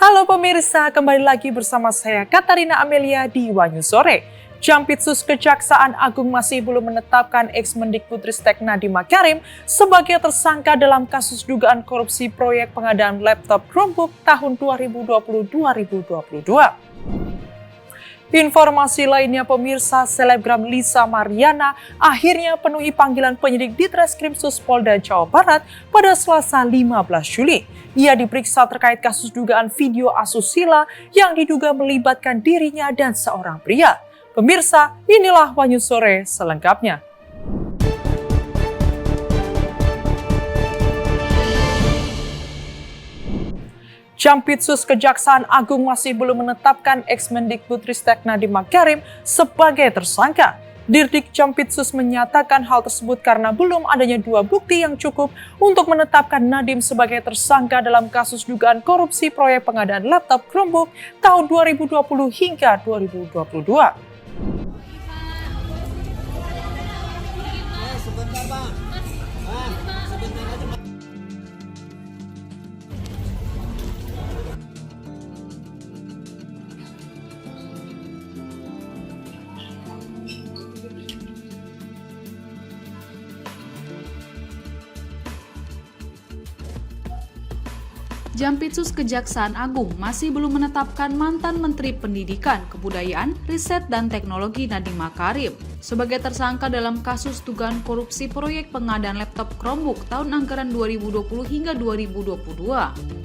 Halo pemirsa, kembali lagi bersama saya Katarina Amelia di Wanyu Sore. Jampitsus Kejaksaan Agung masih belum menetapkan ex-Mendikbudristek Nadiem Makarim sebagai tersangka dalam kasus dugaan korupsi proyek pengadaan laptop Chromebook tahun 2020-2022. Informasi lainnya pemirsa, selebgram Lisa Mariana akhirnya penuhi panggilan penyidik di Ditreskrimsus Polda Jawa Barat pada Selasa 15 Juli. Ia diperiksa terkait kasus dugaan video asusila yang diduga melibatkan dirinya dan seorang pria. Pemirsa, inilah Wanyu Sore selengkapnya. Jampitsus Kejaksaan Agung masih belum menetapkan ex-Mendikbudristek Nadiem Makarim sebagai tersangka. Dirdik Jampitsus menyatakan hal tersebut karena belum adanya dua bukti yang cukup untuk menetapkan Nadiem sebagai tersangka dalam kasus dugaan korupsi proyek pengadaan laptop Chromebook tahun 2020 hingga 2022. Jampitsus Kejaksaan Agung masih belum menetapkan mantan Menteri Pendidikan, Kebudayaan, Riset, dan Teknologi Nadiem Makarim sebagai tersangka dalam kasus dugaan korupsi proyek pengadaan laptop Chromebook tahun anggaran 2020 hingga 2022.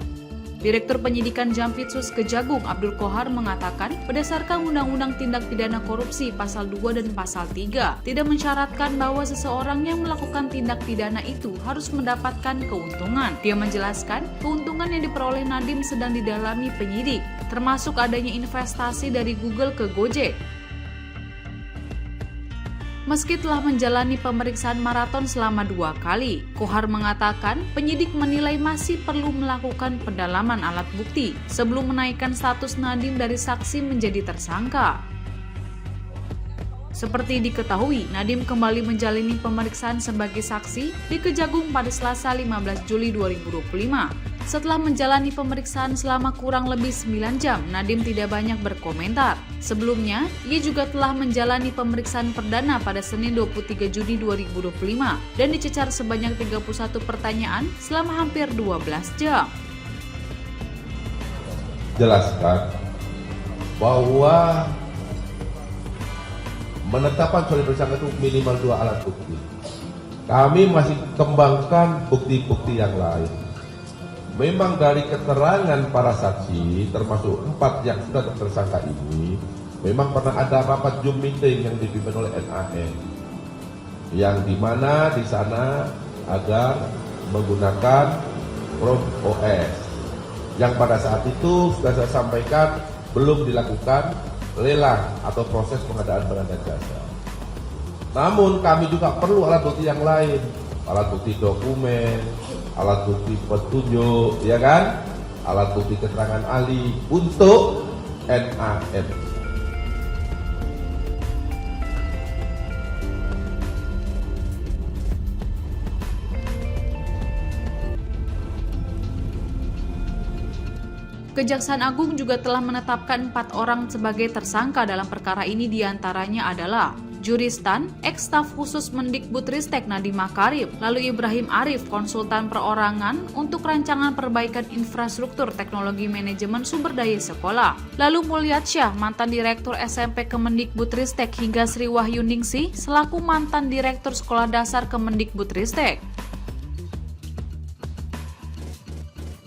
Direktur Penyidikan Jampitsus Kejagung Abdul Kohar mengatakan berdasarkan Undang-Undang Tindak Pidana Korupsi Pasal 2 dan Pasal 3 tidak mensyaratkan bahwa seseorang yang melakukan tindak pidana itu harus mendapatkan keuntungan. Dia menjelaskan keuntungan yang diperoleh Nadiem sedang didalami penyidik, termasuk adanya investasi dari Google ke Gojek. Meski telah menjalani pemeriksaan maraton selama 2 kali, Kohar mengatakan penyidik menilai masih perlu melakukan pendalaman alat bukti sebelum menaikkan status Nadiem dari saksi menjadi tersangka. Seperti diketahui, Nadiem kembali menjalani pemeriksaan sebagai saksi di Kejagung pada Selasa 15 Juli 2025. Setelah menjalani pemeriksaan selama kurang lebih 9 jam, Nadiem tidak banyak berkomentar. Sebelumnya, ia juga telah menjalani pemeriksaan perdana pada Senin 23 Juni 2025 dan dicecar sebanyak 31 pertanyaan selama hampir 12 jam. Jelaskan bahwa menetapkan sebagai tersangka itu minimal 2 alat bukti. Kami masih kembangkan bukti-bukti yang lain. Memang dari keterangan para saksi, termasuk 4 yang sudah tersangka ini, memang pernah ada rapat Zoom meeting yang dipimpin oleh NAM, yang dimana di sana agar menggunakan Chrome OS, yang pada saat itu sudah saya sampaikan belum dilakukan lelang atau proses pengadaan barang dan jasa. Namun kami juga perlu alat bukti yang lain, alat bukti dokumen, alat bukti petunjuk, ya kan? Alat bukti keterangan ahli untuk NAM. Kejaksaan Agung juga telah menetapkan 4 orang sebagai tersangka dalam perkara ini, diantaranya adalah Juristan, ex-staf khusus Mendikbudristek Nadiem Makarim, lalu Ibrahim Arif, konsultan perorangan untuk rancangan perbaikan infrastruktur teknologi manajemen sumber daya sekolah, lalu Mulyasyah, mantan direktur SMP Kemendikbudristek, hingga Sri Wahyuningsih selaku mantan direktur sekolah dasar Kemendikbudristek.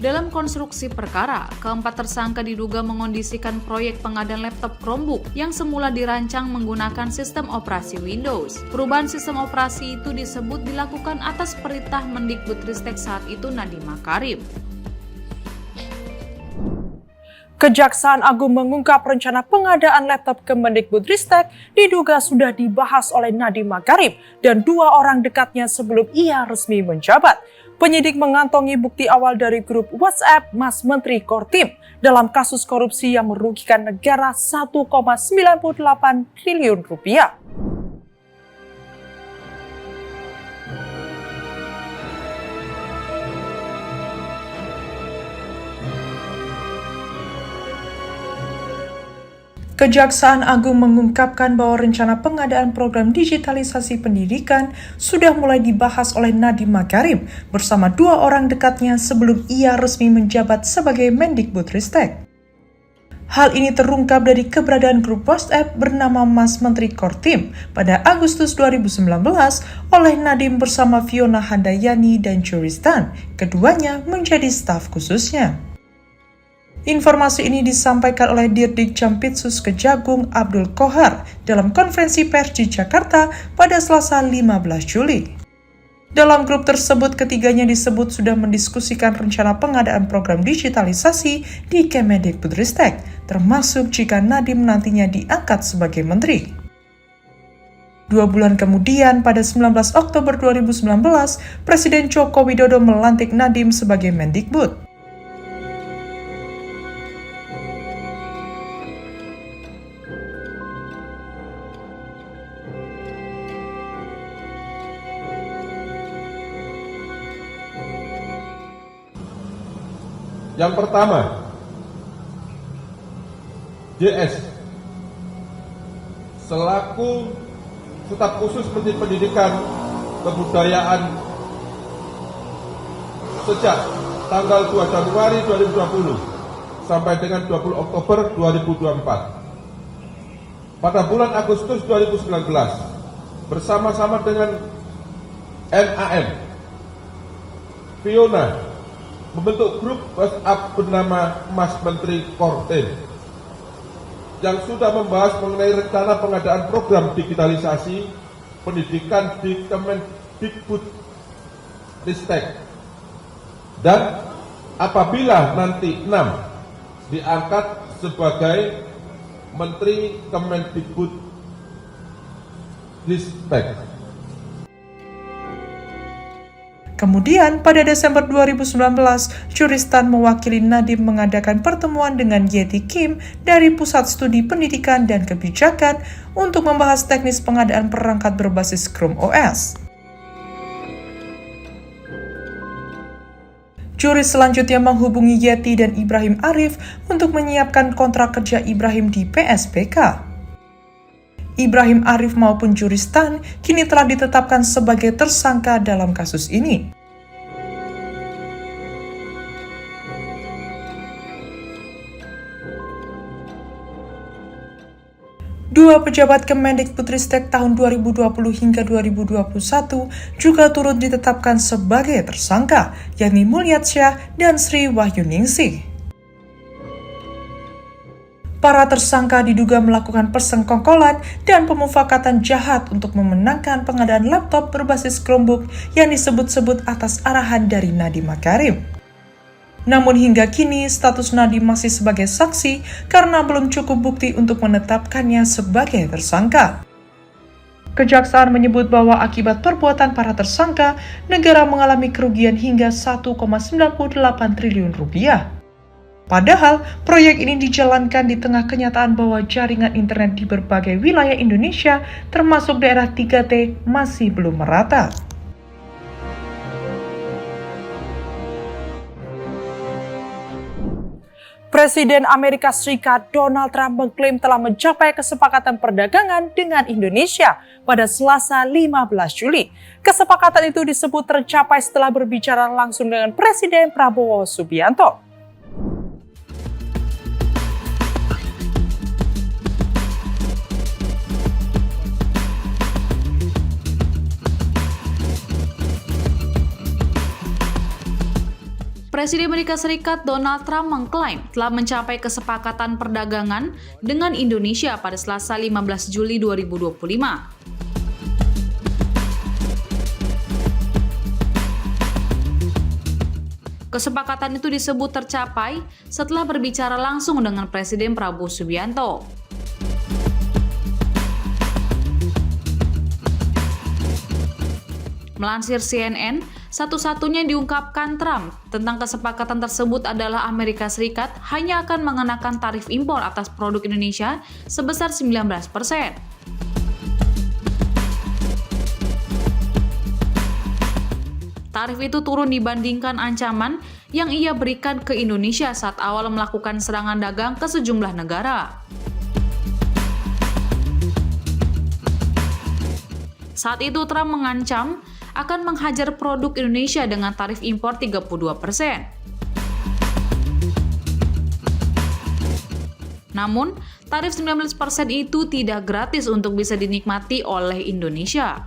Dalam konstruksi perkara, keempat tersangka diduga mengondisikan proyek pengadaan laptop Chromebook yang semula dirancang menggunakan sistem operasi Windows. Perubahan sistem operasi itu disebut dilakukan atas perintah Mendikbudristek saat itu Nadiem Makarim. Kejaksaan Agung mengungkap rencana pengadaan laptop Kemendikbudristek diduga sudah dibahas oleh Nadiem Makarim dan 2 orang dekatnya sebelum ia resmi menjabat. Penyidik mengantongi bukti awal dari grup WhatsApp Mas Menteri Kortim dalam kasus korupsi yang merugikan negara 1,98 triliun rupiah. Kejaksaan Agung mengungkapkan bahwa rencana pengadaan program digitalisasi pendidikan sudah mulai dibahas oleh Nadiem Makarim bersama 2 orang dekatnya sebelum ia resmi menjabat sebagai Mendikbudristek. Hal ini terungkap dari keberadaan grup WhatsApp bernama Mas Menteri Kortim pada Agustus 2019 oleh Nadiem bersama Fiona Handayani dan Juristan, keduanya menjadi staf khususnya. Informasi ini disampaikan oleh Dirdik Jampitsus Kejagung Abdul Kohar dalam konferensi pers di Jakarta pada Selasa 15 Juli. Dalam grup tersebut, ketiganya disebut sudah mendiskusikan rencana pengadaan program digitalisasi di Kemendikbudristek, termasuk jika Nadiem nantinya diangkat sebagai menteri. 2 bulan kemudian, pada 19 Oktober 2019, Presiden Joko Widodo melantik Nadiem sebagai Mendikbud. Yang pertama, JS selaku staf khusus Menteri Pendidikan Kebudayaan sejak tanggal 2 Januari 2020 sampai dengan 20 Oktober 2024. Pada bulan Agustus 2019, bersama-sama dengan NAM, Fiona membentuk grup WhatsApp bernama Mas Menteri Kortim yang sudah membahas mengenai rencana pengadaan program digitalisasi pendidikan di Kemendikbudristek, dan apabila nanti 6 diangkat sebagai Menteri Kemendikbudristek. Kemudian, pada Desember 2019, Juristan mewakili Nadiem mengadakan pertemuan dengan Yeti Kim dari Pusat Studi Pendidikan dan Kebijakan untuk membahas teknis pengadaan perangkat berbasis Chrome OS. Juris selanjutnya menghubungi Yeti dan Ibrahim Arif untuk menyiapkan kontrak kerja Ibrahim di PSBK. Ibrahim Arif maupun Juristan kini telah ditetapkan sebagai tersangka dalam kasus ini. Dua pejabat Kemendikbudristek tahun 2020 hingga 2021 juga turut ditetapkan sebagai tersangka, yakni Mulyatsyah dan Sri Wahyuningsih. Para tersangka diduga melakukan persengkongkolan dan pemufakatan jahat untuk memenangkan pengadaan laptop berbasis Chromebook yang disebut-sebut atas arahan dari Nadiem Makarim. Namun hingga kini status Nadiem masih sebagai saksi karena belum cukup bukti untuk menetapkannya sebagai tersangka. Kejaksaan menyebut bahwa akibat perbuatan para tersangka, negara mengalami kerugian hingga 1,98 triliun rupiah. Padahal, proyek ini dijalankan di tengah kenyataan bahwa jaringan internet di berbagai wilayah Indonesia, termasuk daerah 3T, masih belum merata. Presiden Amerika Serikat Donald Trump mengklaim telah mencapai kesepakatan perdagangan dengan Indonesia pada Selasa 15 Juli. Kesepakatan itu disebut tercapai setelah berbicara langsung dengan Presiden Prabowo Subianto. Presiden Amerika Serikat Donald Trump mengklaim telah mencapai kesepakatan perdagangan dengan Indonesia pada Selasa 15 Juli 2025. Kesepakatan itu disebut tercapai setelah berbicara langsung dengan Presiden Prabowo Subianto. Melansir CNN, satu-satunya yang diungkapkan Trump tentang kesepakatan tersebut adalah Amerika Serikat hanya akan mengenakan tarif impor atas produk Indonesia sebesar 19%. Tarif itu turun dibandingkan ancaman yang ia berikan ke Indonesia saat awal melakukan serangan dagang ke sejumlah negara. Saat itu Trump mengancam akan menghajar produk Indonesia dengan tarif impor 32%. Namun, tarif 19% itu tidak gratis untuk bisa dinikmati oleh Indonesia.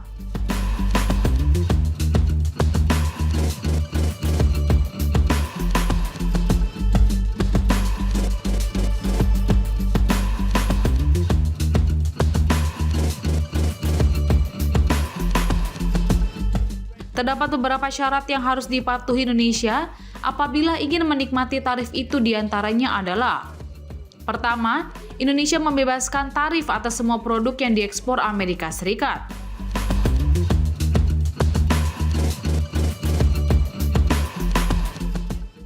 Terdapat beberapa syarat yang harus dipatuhi Indonesia apabila ingin menikmati tarif itu, diantaranya adalah: pertama, Indonesia membebaskan tarif atas semua produk yang diekspor Amerika Serikat.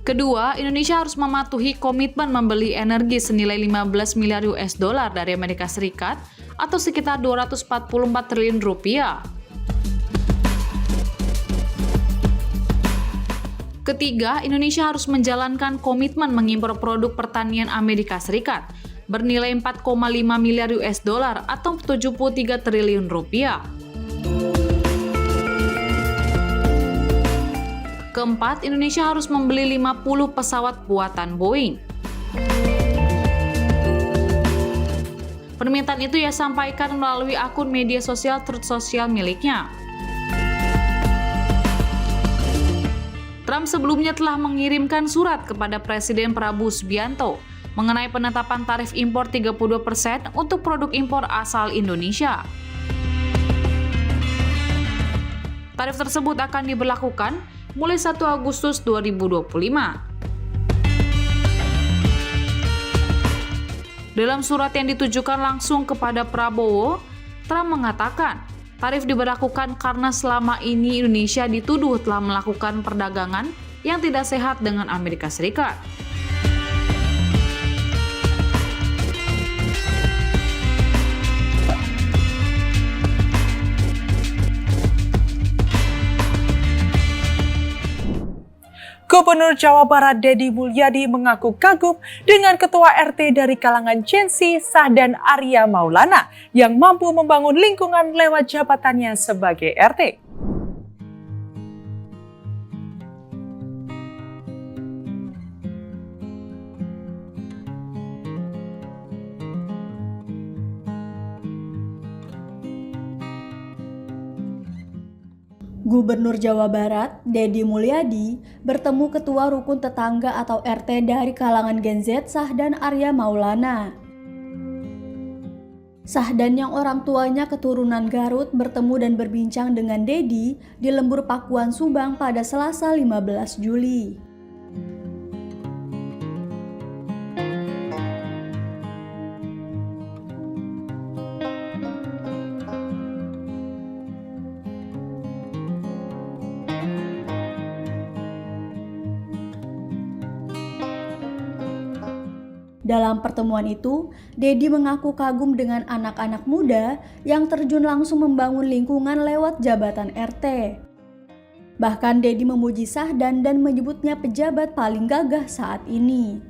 Kedua, Indonesia harus mematuhi komitmen membeli energi senilai 15 miliar US dollar dari Amerika Serikat atau sekitar 244 triliun rupiah. Ketiga, Indonesia harus menjalankan komitmen mengimpor produk pertanian Amerika Serikat bernilai 4,5 miliar US dollar atau 73 triliun rupiah. Keempat, Indonesia harus membeli 50 pesawat buatan Boeing. Permintaan itu ia sampaikan melalui akun media sosial Truth Social miliknya. Trump sebelumnya telah mengirimkan surat kepada Presiden Prabowo Subianto mengenai penetapan tarif impor 32% untuk produk impor asal Indonesia. Tarif tersebut akan diberlakukan mulai 1 Agustus 2025. Dalam surat yang ditujukan langsung kepada Prabowo, Trump mengatakan tarif diberlakukan karena selama ini Indonesia dituduh telah melakukan perdagangan yang tidak sehat dengan Amerika Serikat. Gubernur Jawa Barat Deddy Mulyadi mengaku kagum dengan ketua RT dari kalangan Gen Z Sahdan Arya Maulana yang mampu membangun lingkungan lewat jabatannya sebagai RT. Gubernur Jawa Barat, Deddy Mulyadi, bertemu Ketua Rukun Tetangga atau RT dari kalangan Gen Z, Sahdan Arya Maulana. Sahdan yang orang tuanya keturunan Garut bertemu dan berbincang dengan Deddy di Lembur Pakuan Subang pada Selasa 15 Juli. Dalam pertemuan itu, Deddy mengaku kagum dengan anak-anak muda yang terjun langsung membangun lingkungan lewat jabatan RT. Bahkan Deddy memuji Sahdan dan menyebutnya pejabat paling gagah saat ini.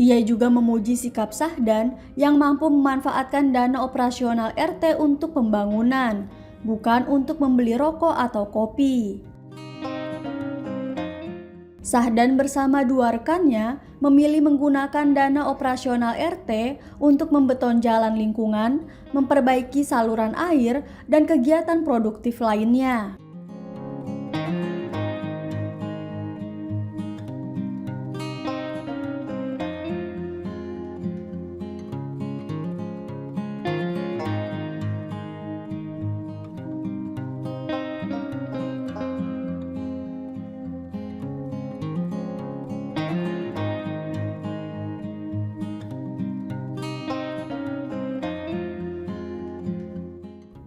Ia juga memuji sikap Sahdan yang mampu memanfaatkan dana operasional RT untuk pembangunan, bukan untuk membeli rokok atau kopi. Sahdan bersama dua rekannya memilih menggunakan dana operasional RT untuk membeton jalan lingkungan, memperbaiki saluran air, dan kegiatan produktif lainnya.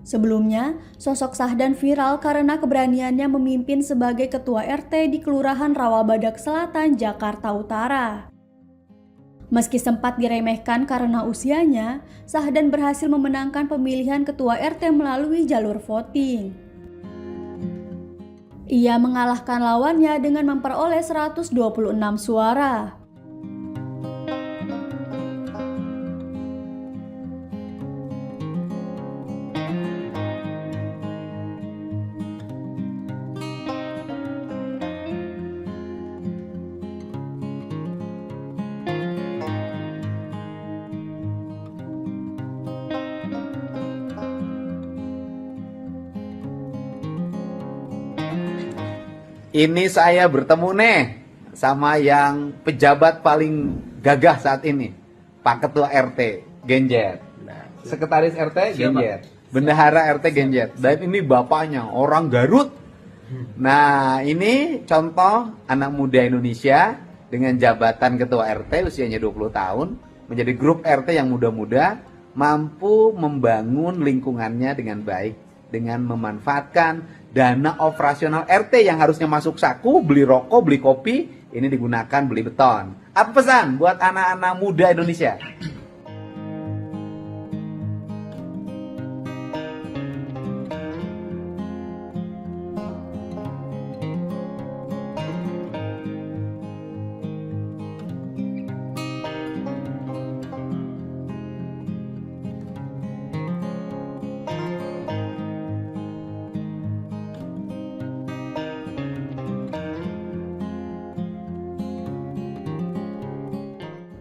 Sebelumnya, sosok Sahdan viral karena keberaniannya memimpin sebagai ketua RT di Kelurahan Rawabadak Selatan, Jakarta Utara. Meski sempat diremehkan karena usianya, Sahdan berhasil memenangkan pemilihan ketua RT melalui jalur voting. Ia mengalahkan lawannya dengan memperoleh 126 suara. Ini saya bertemu nih sama yang pejabat paling gagah saat ini, Pak Ketua RT Genjer. Sekretaris RT Genjer, Bendahara RT Genjer. Dan ini bapaknya orang Garut. Nah, ini contoh anak muda Indonesia dengan jabatan Ketua RT usianya 20 tahun menjadi grup RT yang muda-muda, mampu membangun lingkungannya dengan baik dengan memanfaatkan dana operasional RT yang harusnya masuk saku, beli rokok, beli kopi, ini digunakan beli beton. Apa pesan buat anak-anak muda Indonesia?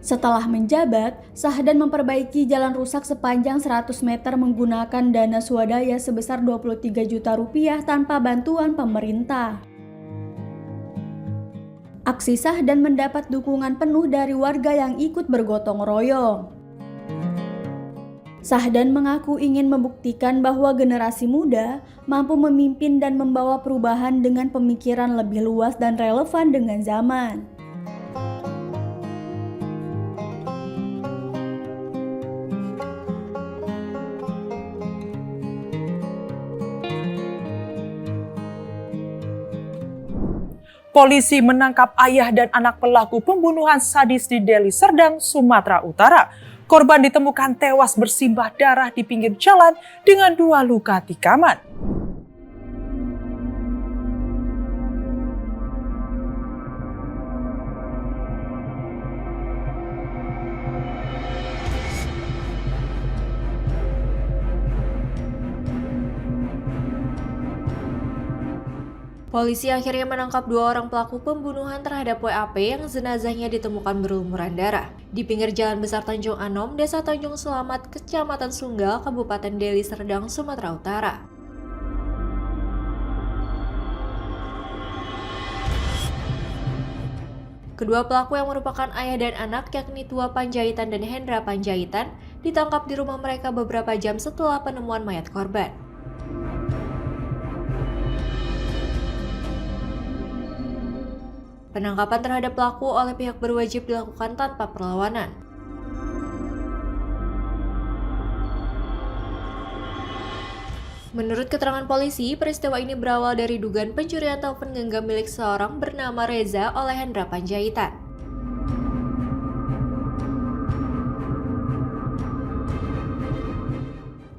Setelah menjabat, Sahdan memperbaiki jalan rusak sepanjang 100 meter menggunakan dana swadaya sebesar 23 juta rupiah tanpa bantuan pemerintah. Aksi Sahdan mendapat dukungan penuh dari warga yang ikut bergotong royong. Sahdan mengaku ingin membuktikan bahwa generasi muda mampu memimpin dan membawa perubahan dengan pemikiran lebih luas dan relevan dengan zaman. Polisi menangkap ayah dan anak pelaku pembunuhan sadis di Deli Serdang, Sumatera Utara. Korban ditemukan tewas bersimbah darah di pinggir jalan dengan 2 luka tikaman. Polisi akhirnya menangkap 2 orang pelaku pembunuhan terhadap WAP yang jenazahnya ditemukan berlumuran darah di pinggir Jalan Besar Tanjung Anom, Desa Tanjung Selamat, Kecamatan Sunggal, Kabupaten Deli Serdang, Sumatera Utara. Kedua pelaku yang merupakan ayah dan anak yakni Tua Panjaitan dan Hendra Panjaitan ditangkap di rumah mereka beberapa jam setelah penemuan mayat korban. Penangkapan terhadap pelaku oleh pihak berwajib dilakukan tanpa perlawanan. Menurut keterangan polisi, peristiwa ini berawal dari dugaan pencurian telepon genggam milik seorang bernama Reza oleh Hendra Panjaitan.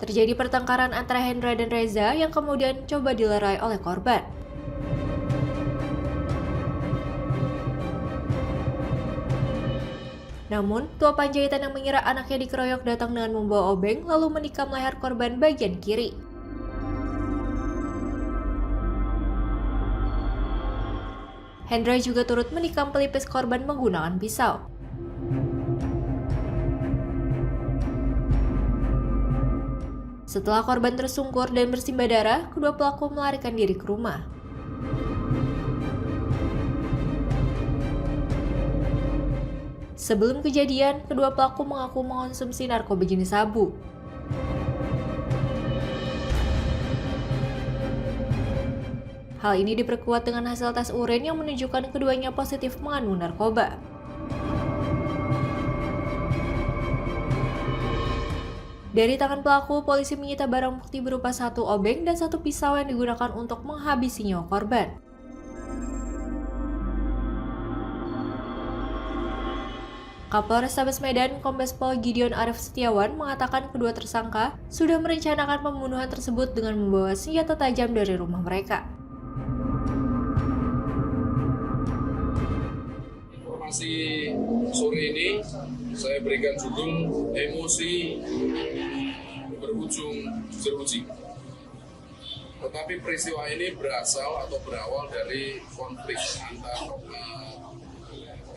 Terjadi pertengkaran antara Hendra dan Reza yang kemudian coba dilerai oleh korban. Namun, Tua Panjaitan yang mengira anaknya dikeroyok datang dengan membawa obeng lalu menikam leher korban bagian kiri. Hendra juga turut menikam pelipis korban menggunakan pisau. Setelah korban tersungkur dan bersimbah darah, kedua pelaku melarikan diri ke rumah. Sebelum kejadian, kedua pelaku mengaku mengonsumsi narkoba jenis sabu. Hal ini diperkuat dengan hasil tes urin yang menunjukkan keduanya positif mengandung narkoba. Dari tangan pelaku, polisi menyita barang bukti berupa 1 obeng dan 1 pisau yang digunakan untuk menghabisi nyawa korban. Kapolrestabes Medan, Kombes Pol Gideon Arif Setiawan mengatakan kedua tersangka sudah merencanakan pembunuhan tersebut dengan membawa senjata tajam dari rumah mereka. Informasi sore ini saya berikan judul emosi berujung jeruji. Tetapi peristiwa ini berasal atau berawal dari konflik antar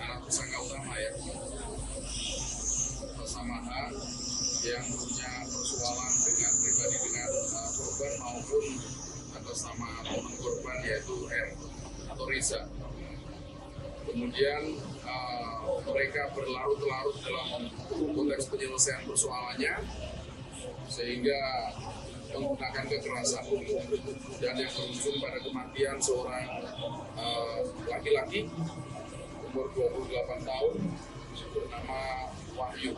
anak tersangka utama ya. Sama yang punya persoalan dengan pribadi dengan korban maupun atas nama teman korban yaitu R atau Riza. Kemudian mereka berlarut-larut dalam konteks penyelesaian persoalannya sehingga menggunakan kekerasan dan yang berujung pada kematian seorang laki-laki umur 28 tahun bernama Wahyu.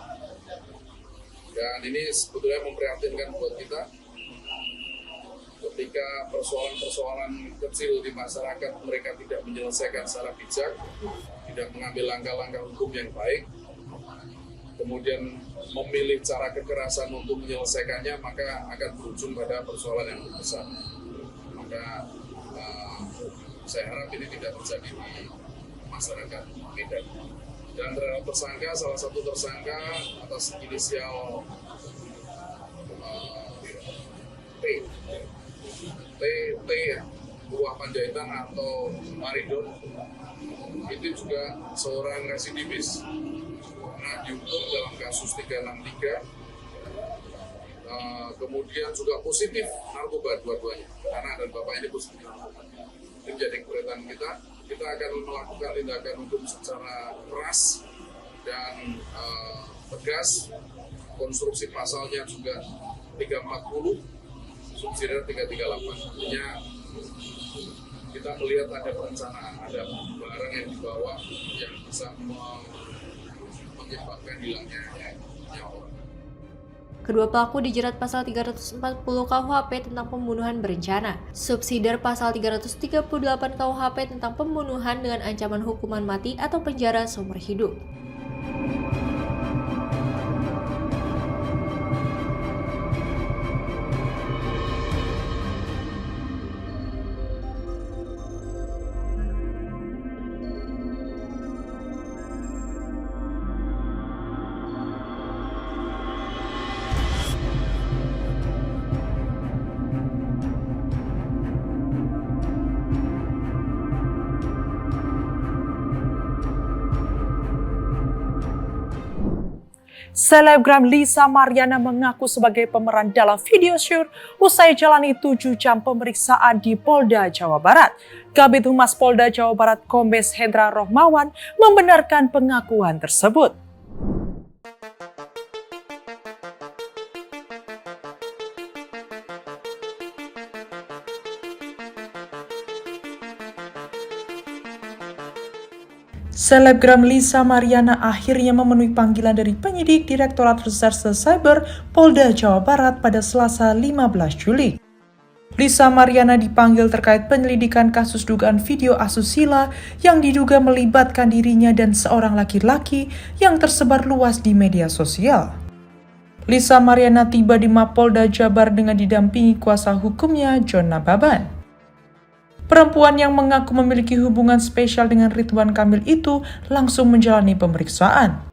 Dan ini sebetulnya memprihatinkan buat kita ketika persoalan-persoalan kecil di masyarakat mereka tidak menyelesaikan secara bijak, tidak mengambil langkah-langkah hukum yang baik, kemudian memilih cara kekerasan untuk menyelesaikannya, maka akan berujung pada persoalan yang lebih besar. Maka saya harap ini tidak terjadi di masyarakat Medan. Dan terhadap tersangka, salah satu tersangka atas inisial T Buah Panjaitan atau Maridon, itu juga seorang residivis. Nah, dihukum dalam kasus 363, kemudian juga positif narkoba dua-duanya, anak dan bapak ini positif. Ini menjadi keberatan kita akan melakukan tindakan hukum secara keras dan tegas. Konstruksi pasalnya juga 340, subsidiar 338. Artinya kita melihat ada perencanaan, ada barang yang dibawa yang bisa menyebabkan hilangnya nyawa. Kedua pelaku dijerat pasal 340 KUHP tentang pembunuhan berencana, subsidiar pasal 338 KUHP tentang pembunuhan dengan ancaman hukuman mati atau penjara seumur hidup. Selebgram Lisa Mariana mengaku sebagai pemeran dalam video shoot usai jalani 7 jam pemeriksaan di Polda Jawa Barat. Kabid Humas Polda Jawa Barat Kombes Hendra Rohmawan membenarkan pengakuan tersebut. Selebgram Lisa Mariana akhirnya memenuhi panggilan dari penyidik Direktorat Reserse Cyber Polda Jawa Barat pada Selasa 15 Juli. Lisa Mariana dipanggil terkait penyelidikan kasus dugaan video asusila yang diduga melibatkan dirinya dan seorang laki-laki yang tersebar luas di media sosial. Lisa Mariana tiba di Mapolda Jabar dengan didampingi kuasa hukumnya John Nababan. Perempuan yang mengaku memiliki hubungan spesial dengan Ridwan Kamil itu langsung menjalani pemeriksaan.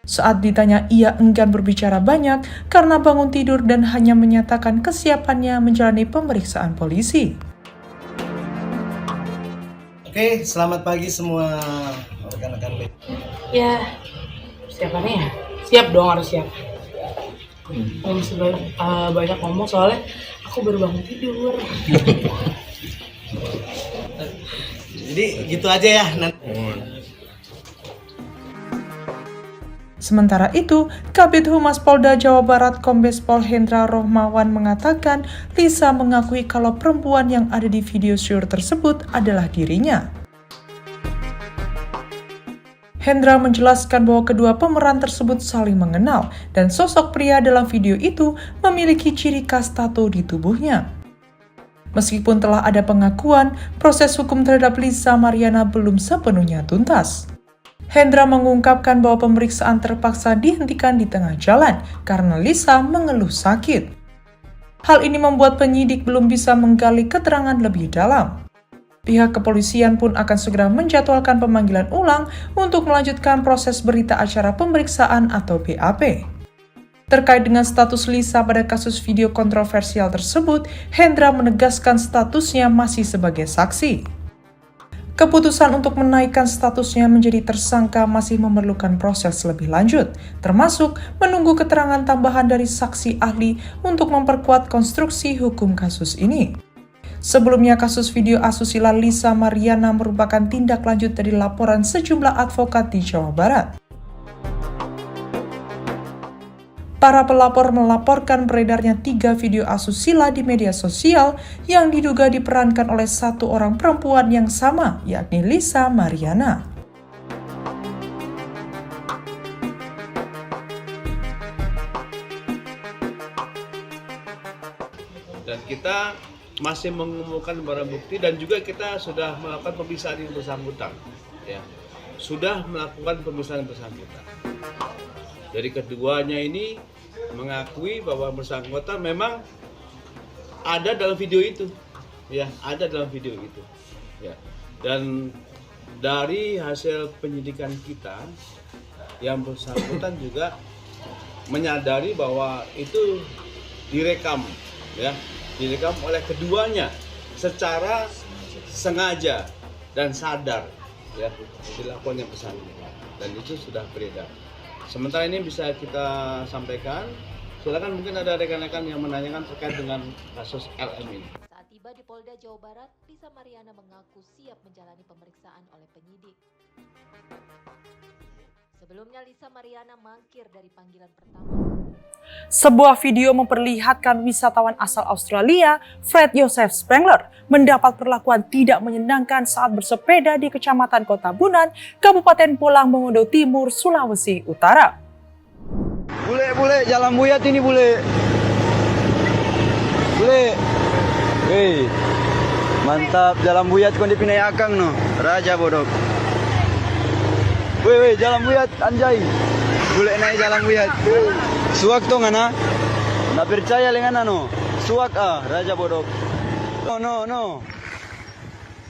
Saat ditanya, ia enggan berbicara banyak karena bangun tidur dan hanya menyatakan kesiapannya menjalani pemeriksaan polisi. Oke, selamat pagi semua rekan-rekan. Ya, siapannya ya? Siap dong, harus siap. Masih banyak ngomong soalnya aku baru bangun tidur. Jadi gitu aja ya. Sementara itu, Kabid Humas Polda Jawa Barat Kombes Pol Hendra Rohmawan mengatakan Lisa mengakui kalau perempuan yang ada di video shoot tersebut adalah dirinya. Hendra menjelaskan bahwa kedua pemeran tersebut saling mengenal dan sosok pria dalam video itu memiliki ciri khas tato di tubuhnya. Meskipun telah ada pengakuan, proses hukum terhadap Lisa Mariana belum sepenuhnya tuntas. Hendra mengungkapkan bahwa pemeriksaan terpaksa dihentikan di tengah jalan karena Lisa mengeluh sakit. Hal ini membuat penyidik belum bisa menggali keterangan lebih dalam. Pihak kepolisian pun akan segera menjadwalkan pemanggilan ulang untuk melanjutkan proses berita acara pemeriksaan atau BAP. Terkait dengan status Lisa pada kasus video kontroversial tersebut, Hendra menegaskan statusnya masih sebagai saksi. Keputusan untuk menaikkan statusnya menjadi tersangka masih memerlukan proses lebih lanjut, termasuk menunggu keterangan tambahan dari saksi ahli untuk memperkuat konstruksi hukum kasus ini. Sebelumnya, kasus video asusila Lisa Mariana merupakan tindak lanjut dari laporan sejumlah advokat di Jawa Barat. Para pelapor melaporkan beredarnya 3 video asusila di media sosial yang diduga diperankan oleh satu orang perempuan yang sama, yakni Lisa Mariana. Dan kita masih mengumpulkan barang bukti dan juga kita sudah melakukan pemeriksaan yang bersangkutan. Ya, sudah melakukan pemeriksaan yang bersangkutan. Dari keduanya ini mengakui bahwa bersangkutan memang ada dalam video itu, ya, ada dalam video itu, ya. Dan dari hasil penyidikan kita, yang bersangkutan juga menyadari bahwa itu direkam, ya, direkam oleh keduanya secara sengaja dan sadar, ya, dilakukan yang bersangkutan, dan itu sudah beredar. Sementara ini bisa kita sampaikan, silakan mungkin ada rekan-rekan yang menanyakan terkait dengan kasus LM ini. Saat tiba di Polda Jawa Barat, Lisa Mariana mengaku siap menjalani pemeriksaan oleh penyidik. Sebelumnya Lisa Mariana mangkir dari panggilan pertama. Sebuah video memperlihatkan wisatawan asal Australia, Fred Joseph Spengler, mendapat perlakuan tidak menyenangkan saat bersepeda di Kecamatan Kota Bunan, Kabupaten Pulang Mongondo Timur, Sulawesi Utara. Bule, jalan buyat ini bule. Hei, mantap jalan buyat kon dipinai akang no, raja bodoh. Weh, jalan buyat anjay. Bule naik jalan buyat. Suak to ngana? Na percaya dengan no. Suak raja bodoh. No.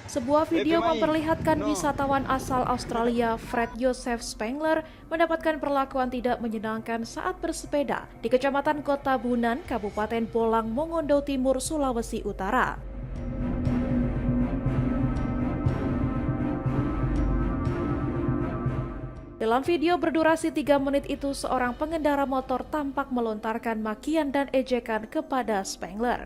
Sebuah video memperlihatkan wisatawan asal Australia Fred Joseph Spengler mendapatkan perlakuan tidak menyenangkan saat bersepeda di Kecamatan Kota Bunan, Kabupaten Pulang Mongondo Timur, Sulawesi Utara. Dalam video berdurasi 3 menit itu, seorang pengendara motor tampak melontarkan makian dan ejekan kepada Spengler.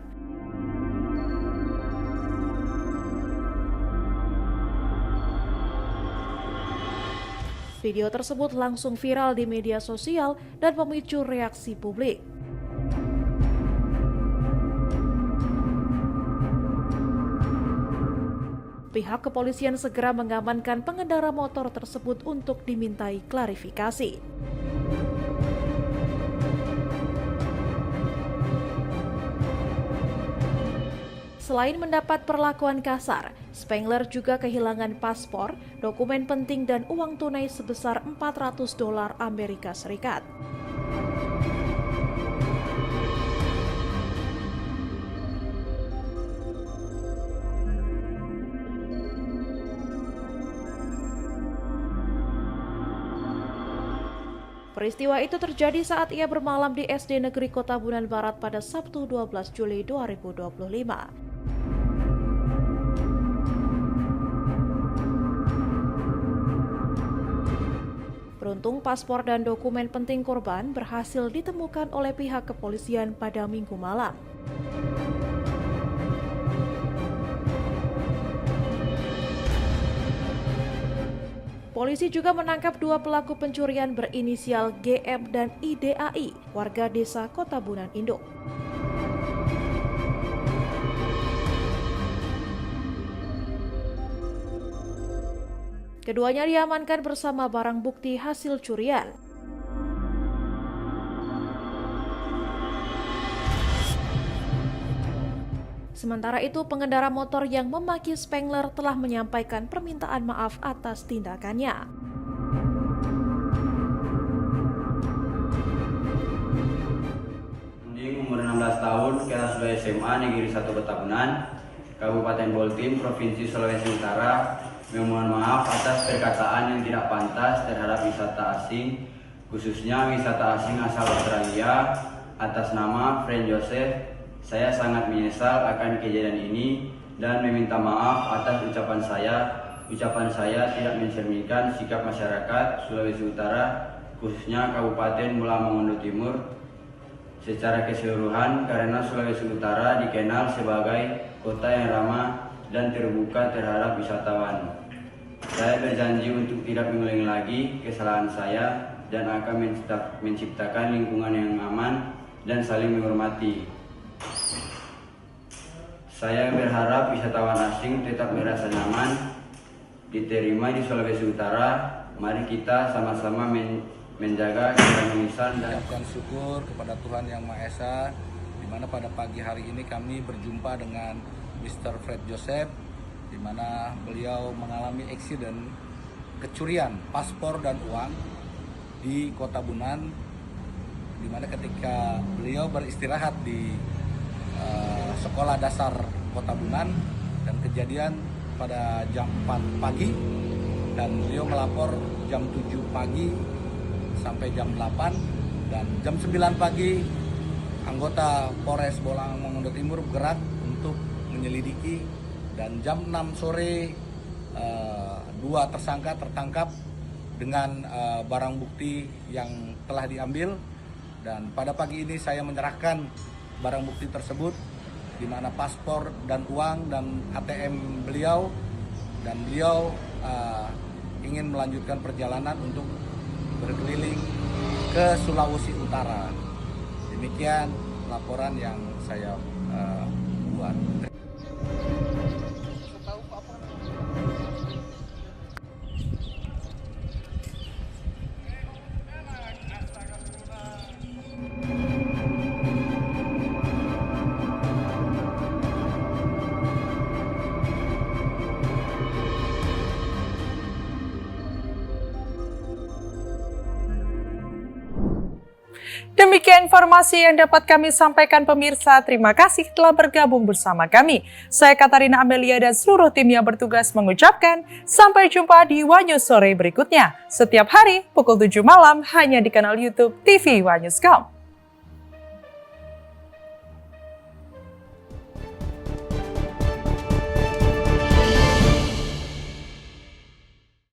Video tersebut langsung viral di media sosial dan memicu reaksi publik. Pihak kepolisian segera mengamankan pengendara motor tersebut untuk dimintai klarifikasi. Selain mendapat perlakuan kasar, Spengler juga kehilangan paspor, dokumen penting dan uang tunai sebesar $400 Amerika Serikat. Peristiwa itu terjadi saat ia bermalam di SD Negeri Kota Bunan Barat pada Sabtu 12 Juli 2025. Beruntung paspor dan dokumen penting korban berhasil ditemukan oleh pihak kepolisian pada Minggu malam. Polisi juga menangkap 2 pelaku pencurian berinisial GM dan IDAI, warga desa Kota Bunan Induk. Keduanya diamankan bersama barang bukti hasil curian. Sementara itu, pengendara motor yang memaki Spengler telah menyampaikan permintaan maaf atas tindakannya. Umur 16 tahun, kelas 2 SMA Negeri 1 Kota Bunan, Kabupaten Boltim, Provinsi Sulawesi Utara, memohon maaf atas perkataan yang tidak pantas terhadap wisata asing, khususnya wisata asing asal Australia, atas nama Fred Joseph. Saya sangat menyesal akan kejadian ini dan meminta maaf atas ucapan saya. Ucapan saya tidak mencerminkan sikap masyarakat Sulawesi Utara, khususnya Kabupaten Pulang Mongondo Timur secara keseluruhan, karena Sulawesi Utara dikenal sebagai kota yang ramah dan terbuka terhadap wisatawan. Saya berjanji untuk tidak mengulangi lagi kesalahan saya dan akan menciptakan lingkungan yang aman dan saling menghormati. Saya berharap wisatawan asing tetap merasa nyaman, diterima di Sulawesi Utara. Mari kita sama-sama menjaga keharmonisan dan mengucapkan syukur kepada Tuhan Yang Maha Esa, di mana pada pagi hari ini kami berjumpa dengan Mr. Fred Joseph, di mana beliau mengalami eksiden kecurian paspor dan uang di Kota Bunan, di mana ketika beliau beristirahat di sekolah dasar Kota Bunan, dan kejadian pada jam 4 pagi, dan beliau melapor jam 7 pagi sampai jam 8, dan jam 9 pagi anggota Polres Bolang Mongondo Timur bergerak untuk menyelidiki, dan jam 6 sore 2 tersangka tertangkap dengan barang bukti yang telah diambil. Dan pada pagi ini saya menyerahkan barang bukti tersebut, di mana paspor dan uang dan ATM beliau, dan beliau ingin melanjutkan perjalanan untuk berkeliling ke Sulawesi Utara. Demikian laporan yang saya buat. Demikian informasi yang dapat kami sampaikan pemirsa. Terima kasih telah bergabung bersama kami. Saya Katarina Amelia dan seluruh tim yang bertugas mengucapkan sampai jumpa di Wanyus sore berikutnya. Setiap hari pukul 7 malam hanya di kanal YouTube TV Wanyus.com.